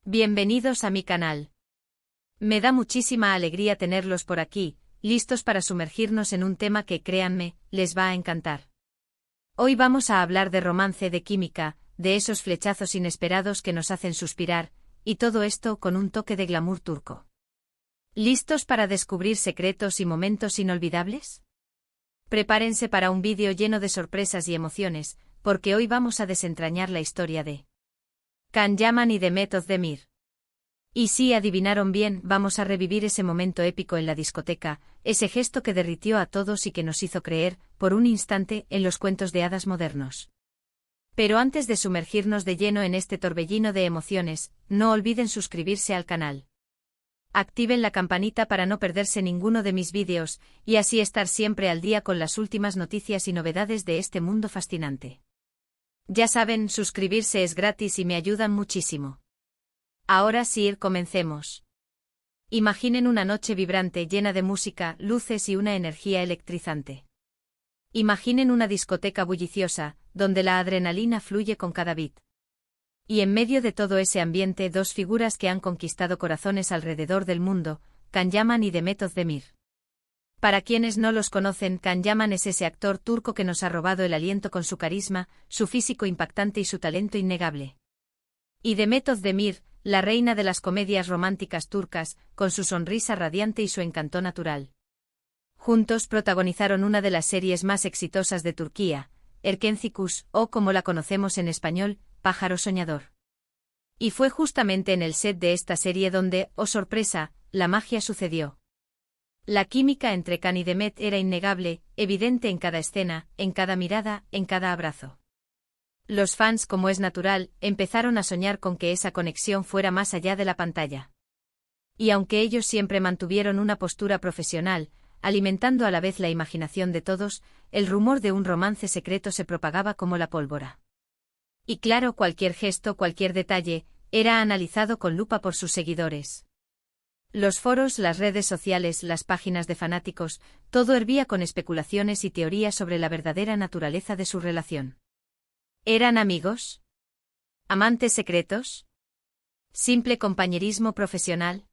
Bienvenidos a mi canal. Me da muchísima alegría tenerlos por aquí, listos para sumergirnos en un tema que, créanme, les va a encantar. Hoy vamos a hablar de romance, de química, de esos flechazos inesperados que nos hacen suspirar, y todo esto con un toque de glamour turco. ¿Listos para descubrir secretos y momentos inolvidables? Prepárense para un vídeo lleno de sorpresas y emociones, porque hoy vamos a desentrañar la historia de Can Yaman y Demet Özdemir. Y si adivinaron bien, vamos a revivir ese momento épico en la discoteca, ese gesto que derritió a todos y que nos hizo creer, por un instante, en los cuentos de hadas modernos. Pero antes de sumergirnos de lleno en este torbellino de emociones, no olviden suscribirse al canal. Activen la campanita para no perderse ninguno de mis vídeos, y así estar siempre al día con las últimas noticias y novedades de este mundo fascinante. Ya saben, suscribirse es gratis y me ayudan muchísimo. Ahora sí, comencemos. Imaginen una noche vibrante llena de música, luces y una energía electrizante. Imaginen una discoteca bulliciosa, donde la adrenalina fluye con cada beat. Y en medio de todo ese ambiente, dos figuras que han conquistado corazones alrededor del mundo, Can Yaman y Demet Özdemir. Para quienes no los conocen, Can Yaman es ese actor turco que nos ha robado el aliento con su carisma, su físico impactante y su talento innegable. Y Demet Özdemir, la reina de las comedias románticas turcas, con su sonrisa radiante y su encanto natural. Juntos protagonizaron una de las series más exitosas de Turquía, Erkenci Kuş, o como la conocemos en español, Pájaro Soñador. Y fue justamente en el set de esta serie donde, oh sorpresa, la magia sucedió. La química entre Can y Demet era innegable, evidente en cada escena, en cada mirada, en cada abrazo. Los fans, como es natural, empezaron a soñar con que esa conexión fuera más allá de la pantalla. Y aunque ellos siempre mantuvieron una postura profesional, alimentando a la vez la imaginación de todos, el rumor de un romance secreto se propagaba como la pólvora. Y claro, cualquier gesto, cualquier detalle, era analizado con lupa por sus seguidores. Los foros, las redes sociales, las páginas de fanáticos, todo hervía con especulaciones y teorías sobre la verdadera naturaleza de su relación. ¿Eran amigos? ¿Amantes secretos? ¿Simple compañerismo profesional?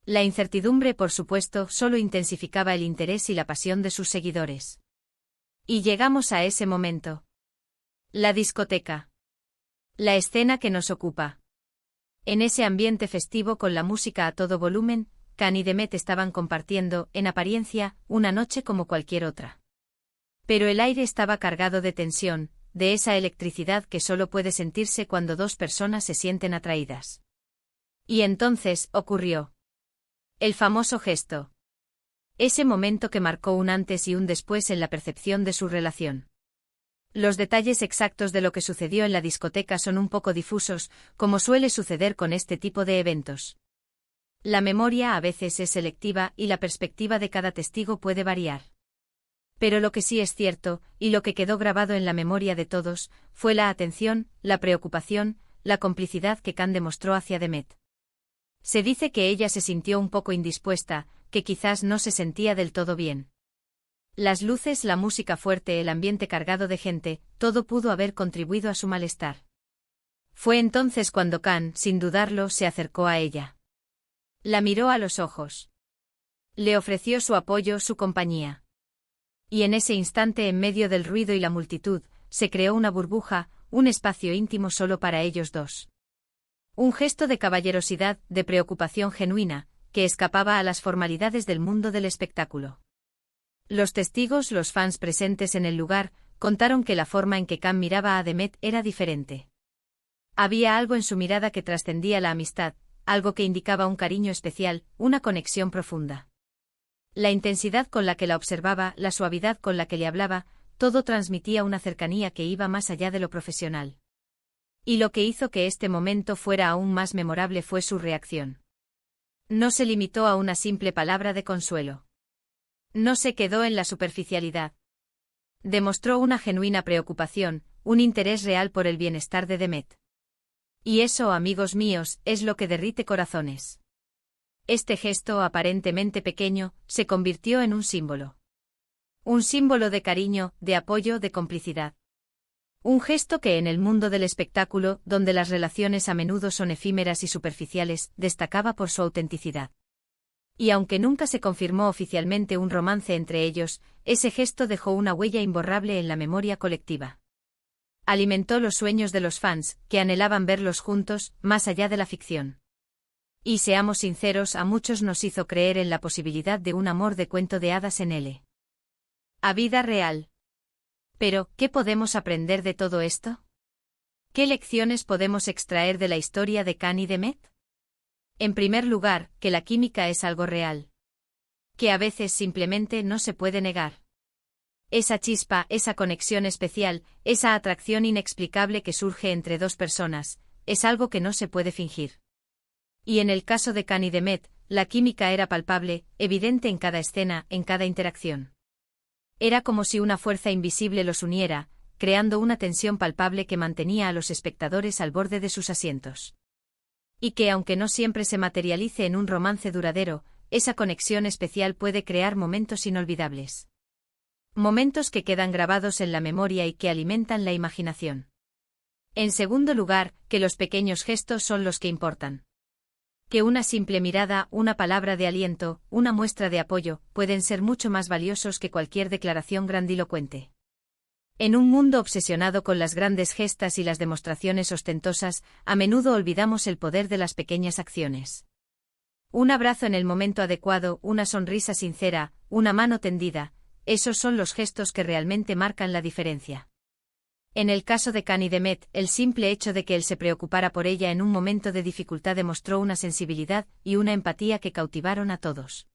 La incertidumbre, por supuesto, solo intensificaba el interés y la pasión de sus seguidores. Y llegamos a ese momento. La discoteca. La escena que nos ocupa. En ese ambiente festivo con la música a todo volumen, Can y Demet estaban compartiendo, en apariencia, una noche como cualquier otra. Pero el aire estaba cargado de tensión, de esa electricidad que solo puede sentirse cuando dos personas se sienten atraídas. Y entonces, ocurrió. El famoso gesto. Ese momento que marcó un antes y un después en la percepción de su relación. Los detalles exactos de lo que sucedió en la discoteca son un poco difusos, como suele suceder con este tipo de eventos. La memoria a veces es selectiva y la perspectiva de cada testigo puede variar. Pero lo que sí es cierto, y lo que quedó grabado en la memoria de todos, fue la atención, la preocupación, la complicidad que Can demostró hacia Demet. Se dice que ella se sintió un poco indispuesta, que quizás no se sentía del todo bien. Las luces, la música fuerte, el ambiente cargado de gente, todo pudo haber contribuido a su malestar. Fue entonces cuando Can, sin dudarlo, se acercó a ella. La miró a los ojos. Le ofreció su apoyo, su compañía. Y en ese instante, en medio del ruido y la multitud, se creó una burbuja, un espacio íntimo solo para ellos dos. Un gesto de caballerosidad, de preocupación genuina, que escapaba a las formalidades del mundo del espectáculo. Los testigos, los fans presentes en el lugar, contaron que la forma en que Can miraba a Demet era diferente. Había algo en su mirada que trascendía la amistad, algo que indicaba un cariño especial, una conexión profunda. La intensidad con la que la observaba, la suavidad con la que le hablaba, todo transmitía una cercanía que iba más allá de lo profesional. Y lo que hizo que este momento fuera aún más memorable fue su reacción. No se limitó a una simple palabra de consuelo. No se quedó en la superficialidad. Demostró una genuina preocupación, un interés real por el bienestar de Demet. Y eso, amigos míos, es lo que derrite corazones. Este gesto, aparentemente pequeño, se convirtió en un símbolo. Un símbolo de cariño, de apoyo, de complicidad. Un gesto que en el mundo del espectáculo, donde las relaciones a menudo son efímeras y superficiales, destacaba por su autenticidad. Y aunque nunca se confirmó oficialmente un romance entre ellos, ese gesto dejó una huella imborrable en la memoria colectiva. Alimentó los sueños de los fans, que anhelaban verlos juntos, más allá de la ficción. Y seamos sinceros, a muchos nos hizo creer en la posibilidad de un amor de cuento de hadas en L. A vida real. Pero, ¿qué podemos aprender de todo esto? ¿Qué lecciones podemos extraer de la historia de Can y de Met? En primer lugar, que la química es algo real. Que a veces simplemente no se puede negar. Esa chispa, esa conexión especial, esa atracción inexplicable que surge entre dos personas, es algo que no se puede fingir. Y en el caso de Can y de Met, la química era palpable, evidente en cada escena, en cada interacción. Era como si una fuerza invisible los uniera, creando una tensión palpable que mantenía a los espectadores al borde de sus asientos. Y que aunque no siempre se materialice en un romance duradero, esa conexión especial puede crear momentos inolvidables. Momentos que quedan grabados en la memoria y que alimentan la imaginación. En segundo lugar, que los pequeños gestos son los que importan. Que una simple mirada, una palabra de aliento, una muestra de apoyo, pueden ser mucho más valiosos que cualquier declaración grandilocuente. En un mundo obsesionado con las grandes gestas y las demostraciones ostentosas, a menudo olvidamos el poder de las pequeñas acciones. Un abrazo en el momento adecuado, una sonrisa sincera, una mano tendida, esos son los gestos que realmente marcan la diferencia. En el caso de Can y de Met, el simple hecho de que él se preocupara por ella en un momento de dificultad demostró una sensibilidad y una empatía que cautivaron a todos.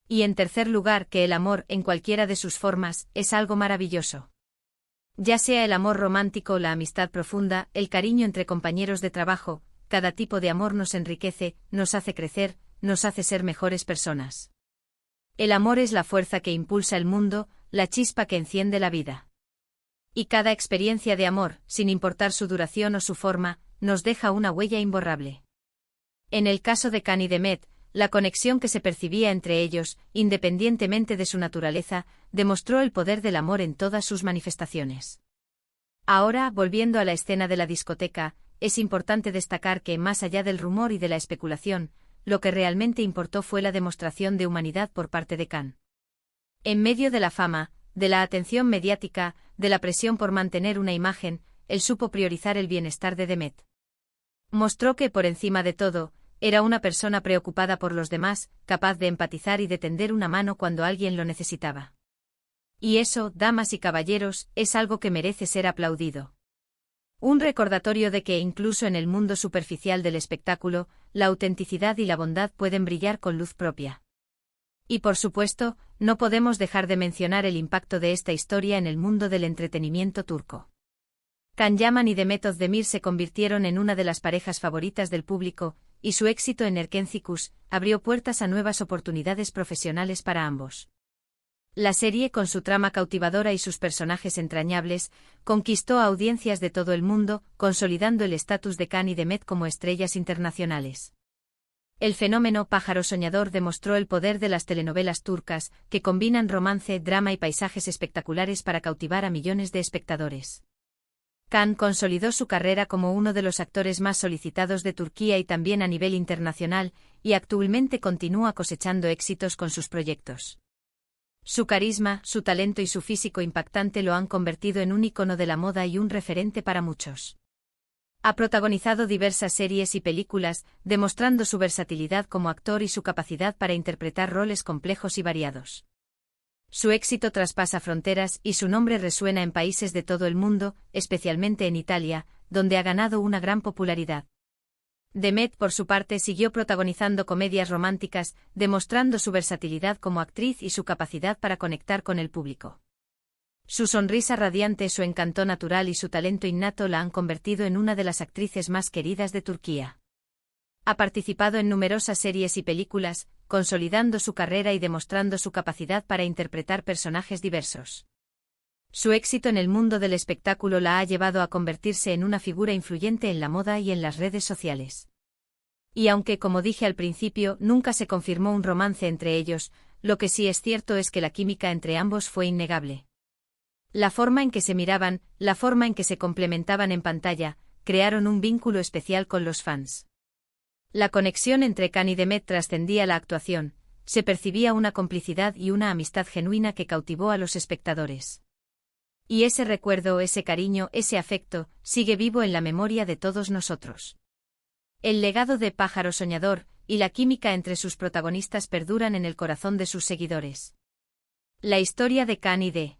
Y en tercer lugar, que el amor, en cualquiera de sus formas, es algo maravilloso. Ya sea el amor romántico o la amistad profunda, el cariño entre compañeros de trabajo, cada tipo de amor nos enriquece, nos hace crecer, nos hace ser mejores personas. El amor es la fuerza que impulsa el mundo, la chispa que enciende la vida. Y cada experiencia de amor, sin importar su duración o su forma, nos deja una huella imborrable. En el caso de Can y de Met, la conexión que se percibía entre ellos, independientemente de su naturaleza, demostró el poder del amor en todas sus manifestaciones. Ahora, volviendo a la escena de la discoteca, es importante destacar que, más allá del rumor y de la especulación, lo que realmente importó fue la demostración de humanidad por parte de Can. En medio de la fama, de la atención mediática, de la presión por mantener una imagen, él supo priorizar el bienestar de Met. Mostró que, por encima de todo, era una persona preocupada por los demás, capaz de empatizar y de tender una mano cuando alguien lo necesitaba. Y eso, damas y caballeros, es algo que merece ser aplaudido. Un recordatorio de que incluso en el mundo superficial del espectáculo, la autenticidad y la bondad pueden brillar con luz propia. Y por supuesto, no podemos dejar de mencionar el impacto de esta historia en el mundo del entretenimiento turco. Can Yaman y Demet Özdemir se convirtieron en una de las parejas favoritas del público, y su éxito en Erkencikus abrió puertas a nuevas oportunidades profesionales para ambos. La serie, con su trama cautivadora y sus personajes entrañables, conquistó a audiencias de todo el mundo, consolidando el estatus de Can y Demet como estrellas internacionales. El fenómeno Pájaro Soñador demostró el poder de las telenovelas turcas, que combinan romance, drama y paisajes espectaculares para cautivar a millones de espectadores. Can consolidó su carrera como uno de los actores más solicitados de Turquía y también a nivel internacional, y actualmente continúa cosechando éxitos con sus proyectos. Su carisma, su talento y su físico impactante lo han convertido en un ícono de la moda y un referente para muchos. Ha protagonizado diversas series y películas, demostrando su versatilidad como actor y su capacidad para interpretar roles complejos y variados. Su éxito traspasa fronteras y su nombre resuena en países de todo el mundo, especialmente en Italia, donde ha ganado una gran popularidad. Demet, por su parte, siguió protagonizando comedias románticas, demostrando su versatilidad como actriz y su capacidad para conectar con el público. Su sonrisa radiante, su encanto natural y su talento innato la han convertido en una de las actrices más queridas de Turquía. Ha participado en numerosas series y películas, consolidando su carrera y demostrando su capacidad para interpretar personajes diversos. Su éxito en el mundo del espectáculo la ha llevado a convertirse en una figura influyente en la moda y en las redes sociales. Y aunque, como dije al principio, nunca se confirmó un romance entre ellos, lo que sí es cierto es que la química entre ambos fue innegable. La forma en que se miraban, la forma en que se complementaban en pantalla, crearon un vínculo especial con los fans. La conexión entre Khan y Demet trascendía la actuación, se percibía una complicidad y una amistad genuina que cautivó a los espectadores. Y ese recuerdo, ese cariño, ese afecto, sigue vivo en la memoria de todos nosotros. El legado de Pájaro Soñador y la química entre sus protagonistas perduran en el corazón de sus seguidores. La historia de Khan y de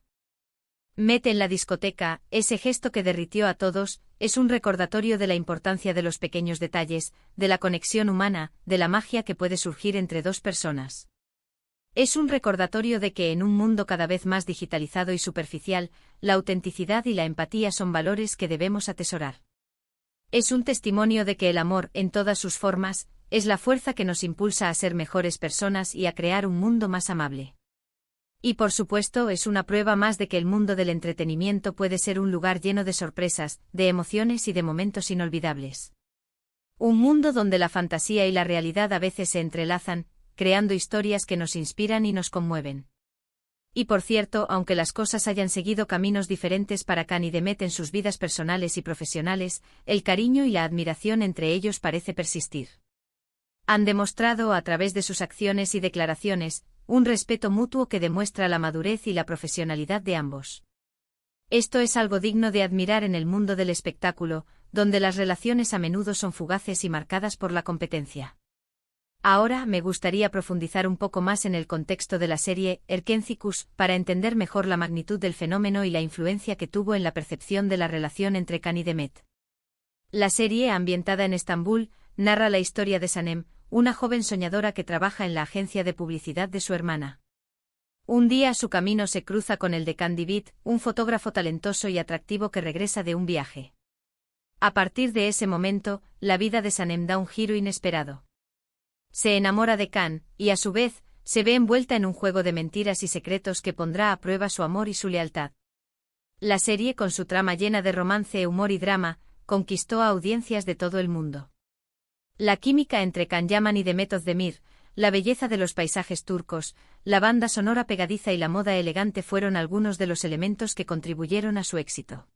Met en la discoteca, ese gesto que derritió a todos, es un recordatorio de la importancia de los pequeños detalles, de la conexión humana, de la magia que puede surgir entre dos personas. Es un recordatorio de que en un mundo cada vez más digitalizado y superficial, la autenticidad y la empatía son valores que debemos atesorar. Es un testimonio de que el amor, en todas sus formas, es la fuerza que nos impulsa a ser mejores personas y a crear un mundo más amable. Y por supuesto es una prueba más de que el mundo del entretenimiento puede ser un lugar lleno de sorpresas, de emociones y de momentos inolvidables. Un mundo donde la fantasía y la realidad a veces se entrelazan, creando historias que nos inspiran y nos conmueven. Y por cierto, aunque las cosas hayan seguido caminos diferentes para Khan y Demet en sus vidas personales y profesionales, el cariño y la admiración entre ellos parece persistir. Han demostrado a través de sus acciones y declaraciones, un respeto mutuo que demuestra la madurez y la profesionalidad de ambos. Esto es algo digno de admirar en el mundo del espectáculo, donde las relaciones a menudo son fugaces y marcadas por la competencia. Ahora me gustaría profundizar un poco más en el contexto de la serie Erkenzicus para entender mejor la magnitud del fenómeno y la influencia que tuvo en la percepción de la relación entre Khan y Demet. La serie, ambientada en Estambul, narra la historia de Sanem, una joven soñadora que trabaja en la agencia de publicidad de su hermana. Un día su camino se cruza con el de Khan Divit, un fotógrafo talentoso y atractivo que regresa de un viaje. A partir de ese momento, la vida de Sanem da un giro inesperado. Se enamora de Khan, y a su vez, se ve envuelta en un juego de mentiras y secretos que pondrá a prueba su amor y su lealtad. La serie, con su trama llena de romance, humor y drama, conquistó a audiencias de todo el mundo. La química entre Can Yaman y Demet Özdemir, la belleza de los paisajes turcos, la banda sonora pegadiza y la moda elegante fueron algunos de los elementos que contribuyeron a su éxito.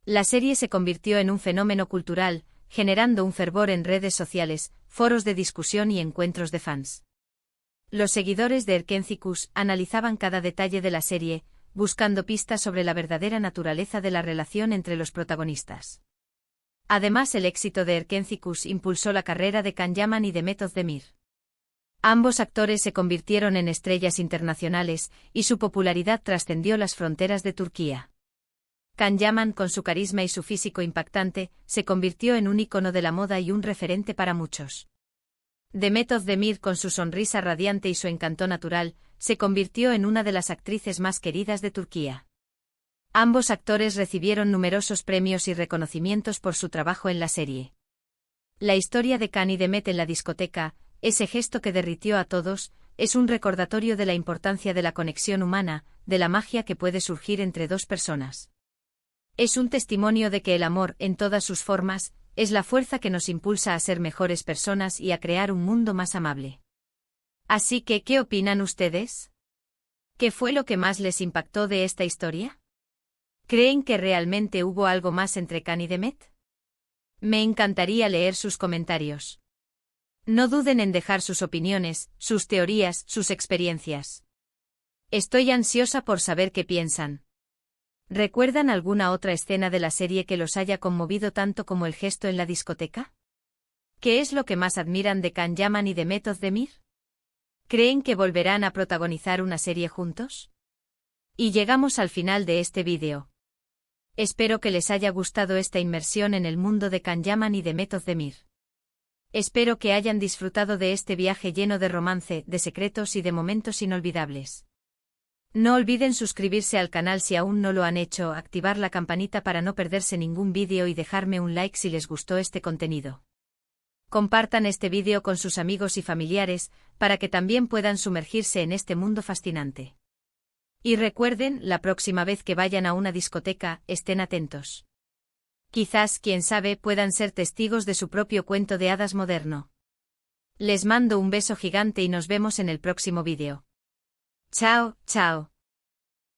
La serie se convirtió en un fenómeno cultural, generando un fervor en redes sociales, foros de discusión y encuentros de fans. Los seguidores de Erkenzicus analizaban cada detalle de la serie, buscando pistas sobre la verdadera naturaleza de la relación entre los protagonistas. Además, el éxito de Erkenzicus impulsó la carrera de Can Yaman y Demet Özdemir. Ambos actores se convirtieron en estrellas internacionales, y su popularidad trascendió las fronteras de Turquía. Can Yaman, con su carisma y su físico impactante, se convirtió en un ícono de la moda y un referente para muchos. Demet Özdemir, con su sonrisa radiante y su encanto natural, se convirtió en una de las actrices más queridas de Turquía. Ambos actores recibieron numerosos premios y reconocimientos por su trabajo en la serie. La historia de Khan y Demet en la discoteca, ese gesto que derritió a todos, es un recordatorio de la importancia de la conexión humana, de la magia que puede surgir entre dos personas. Es un testimonio de que el amor, en todas sus formas, es la fuerza que nos impulsa a ser mejores personas y a crear un mundo más amable. Así que, ¿qué opinan ustedes? ¿Qué fue lo que más les impactó de esta historia? ¿Creen que realmente hubo algo más entre Khan y Demet? Me encantaría leer sus comentarios. No duden en dejar sus opiniones, sus teorías, sus experiencias. Estoy ansiosa por saber qué piensan. ¿Recuerdan alguna otra escena de la serie que los haya conmovido tanto como el gesto en la discoteca? ¿Qué es lo que más admiran de Can Yaman y Demet Özdemir? ¿Creen que volverán a protagonizar una serie juntos? Y llegamos al final de este vídeo. Espero que les haya gustado esta inmersión en el mundo de Can Yaman y Demet Özdemir. Espero que hayan disfrutado de este viaje lleno de romance, de secretos y de momentos inolvidables. No olviden suscribirse al canal si aún no lo han hecho, activar la campanita para no perderse ningún vídeo y dejarme un like si les gustó este contenido. Compartan este vídeo con sus amigos y familiares, para que también puedan sumergirse en este mundo fascinante. Y recuerden, la próxima vez que vayan a una discoteca, estén atentos. Quizás, quién sabe, puedan ser testigos de su propio cuento de hadas moderno. Les mando un beso gigante y nos vemos en el próximo vídeo. Chao, chao.